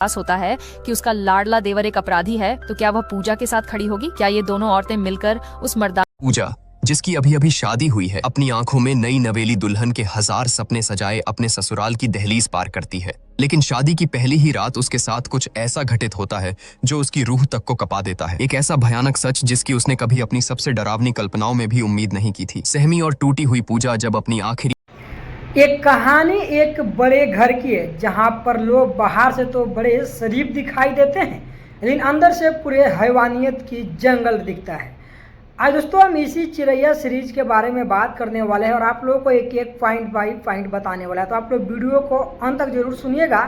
एहसास होता है कि उसका लाडला देवर एक अपराधी है, तो क्या वह पूजा के साथ खड़ी होगी? क्या ये दोनों औरतें मिलकर उस मर्दाना पूजा, जिसकी अभी अभी शादी हुई है, अपनी आंखों में नई नवेली दुल्हन के हजार सपने सजाए अपने ससुराल की दहलीज पार करती है, लेकिन शादी की पहली ही रात उसके साथ कुछ ऐसा घटित होता है जो उसकी रूह तक को कपा देता है। एक ऐसा भयानक सच जिसकी उसने कभी अपनी सबसे डरावनी कल्पनाओं में भी उम्मीद नहीं की थी। सहमी और टूटी हुई पूजा जब अपनी आखिरी एक कहानी एक बड़े घर की है जहाँ पर लोग बाहर से तो बड़े शरीफ दिखाई देते हैं, लेकिन अंदर से पूरे हैवानियत की जंगल दिखता है। आज दोस्तों हम इसी चिरैया सीरीज के बारे में बात करने वाले हैं और आप लोगों को एक एक पॉइंट बाई पॉइंट बताने वाला है, तो आप लोग वीडियो को अंत तक जरूर सुनिएगा।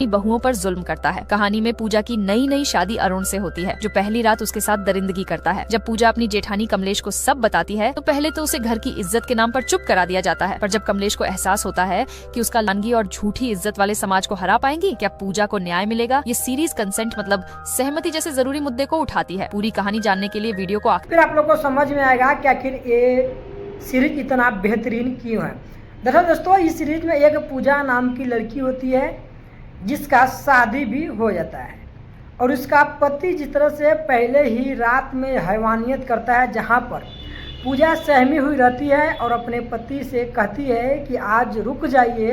बहुओं पर जुल्म करता है। कहानी में पूजा की नई नई शादी अरुण से होती है, जो पहली रात उसके साथ दरिंदगी करता है। जब पूजा अपनी जेठानी कमलेश को सब बताती है तो पहले तो उसे घर की इज्जत के नाम पर चुप करा दिया जाता है, पर जब कमलेश को एहसास होता है कि उसका लानगी और झूठी इज्जत वाले समाज को हरा पाएंगी, क्या पूजा को न्याय मिलेगा? ये सीरीज कंसेंट मतलब सहमति जैसे जरूरी मुद्दे को उठाती है। पूरी कहानी जानने के लिए वीडियो को फिर आप लोग को समझ में आएगा कि आखिर ये सीरीज इतना बेहतरीन क्यों है। दरअसल दोस्तों इस सीरीज में एक पूजा नाम की लड़की होती है जिसका शादी भी हो जाता है और उसका पति जिस तरह से पहले ही रात में हैवानियत करता है, जहाँ पर पूजा सहमी हुई रहती है और अपने पति से कहती है कि आज रुक जाइए,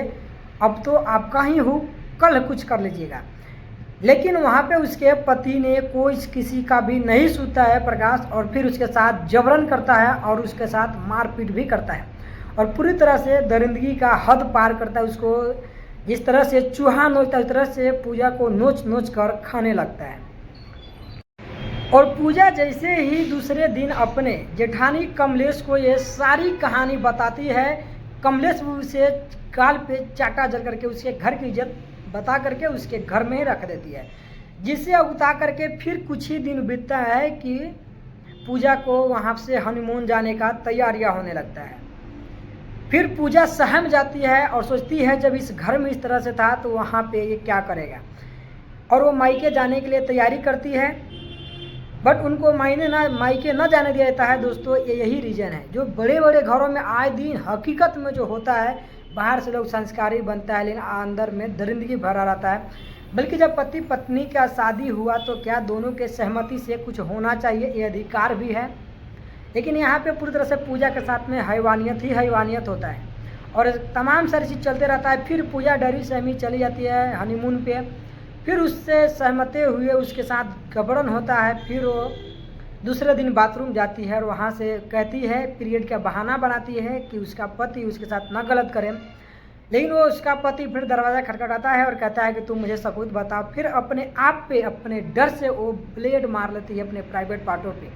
अब तो आपका ही हूँ, कल कुछ कर लीजिएगा। लेकिन वहाँ पे उसके पति ने कोई किसी का भी नहीं सुनता है प्रकाश, और फिर उसके साथ जबरन करता है और उसके साथ मारपीट भी करता है और पूरी तरह से दरिंदगी का हद पार करता है। उसको जिस तरह से चूहा नोचता है उस तरह से पूजा को नोच नोच कर खाने लगता है। और पूजा जैसे ही दूसरे दिन अपने जेठानी कमलेश को ये सारी कहानी बताती है, कमलेश उसे गाल पे चाटा जल करके उसके घर की इज्जत बता करके उसके घर में ही रख देती है, जिससे उता करके फिर कुछ ही दिन बीतता है कि पूजा को वहाँ से हनीमून जाने का तैयारियाँ होने लगता है। फिर पूजा सहम जाती है और सोचती है जब इस घर में इस तरह से था तो वहाँ पे ये क्या करेगा, और वो मायके जाने के लिए तैयारी करती है, बट उनको मायके न जाने दिया जाता है। दोस्तों यही रीज़न है जो बड़े बड़े घरों में आए दिन हकीकत में जो होता है, बाहर से लोग संस्कारी बनता है लेकिन अंदर में दरिंदगी भरा रहता है। बल्कि जब पति पत्नी का शादी हुआ तो क्या दोनों के सहमति से कुछ होना चाहिए, ये अधिकार भी है, लेकिन यहाँ पे पूरी तरह से पूजा के साथ में हैवानियत ही हैवानियत होता है और तमाम सारी चीज़ चलते रहता है। फिर पूजा डरी सहमी चली जाती है हनीमून पे, फिर उससे सहमते हुए उसके साथ गबड़न होता है। फिर वो दूसरे दिन बाथरूम जाती है और वहाँ से कहती है, पीरियड का बहाना बनाती है कि उसका पति उसके साथ ना गलत करे, लेकिन वो उसका पति फिर दरवाज़ा खटखटाता है और कहता है कि तुम मुझे सबूत बताओ। फिर अपने आप पे अपने डर से वो ब्लेड मार लेती है अपने प्राइवेट पार्टों पे।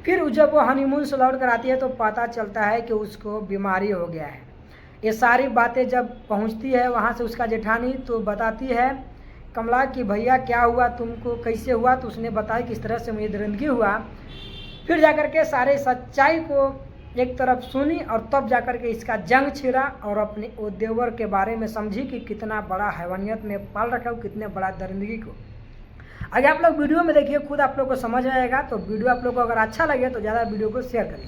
फिर जब वो हनीमून से लौट कर आती है तो पता चलता है कि उसको बीमारी हो गया है। ये सारी बातें जब पहुंचती है वहाँ से उसका जेठानी तो बताती है कमला कि भैया क्या हुआ, तुमको कैसे हुआ, तो उसने बताया किस तरह से मुझे दरिंदगी हुआ। फिर जाकर के सारे सच्चाई को एक तरफ सुनी और तब जाकर के इसका जंग छिड़ा और अपने वो देवर के बारे में समझी कि कितना बड़ा हैवानियत में पाल रखा हो, कितने बड़ा दरिंदगी को। अगर आप लोग वीडियो में देखिए खुद आप लोग को समझ आएगा। तो वीडियो आप लोग को अगर अच्छा लगे तो ज़्यादा वीडियो को शेयर करें।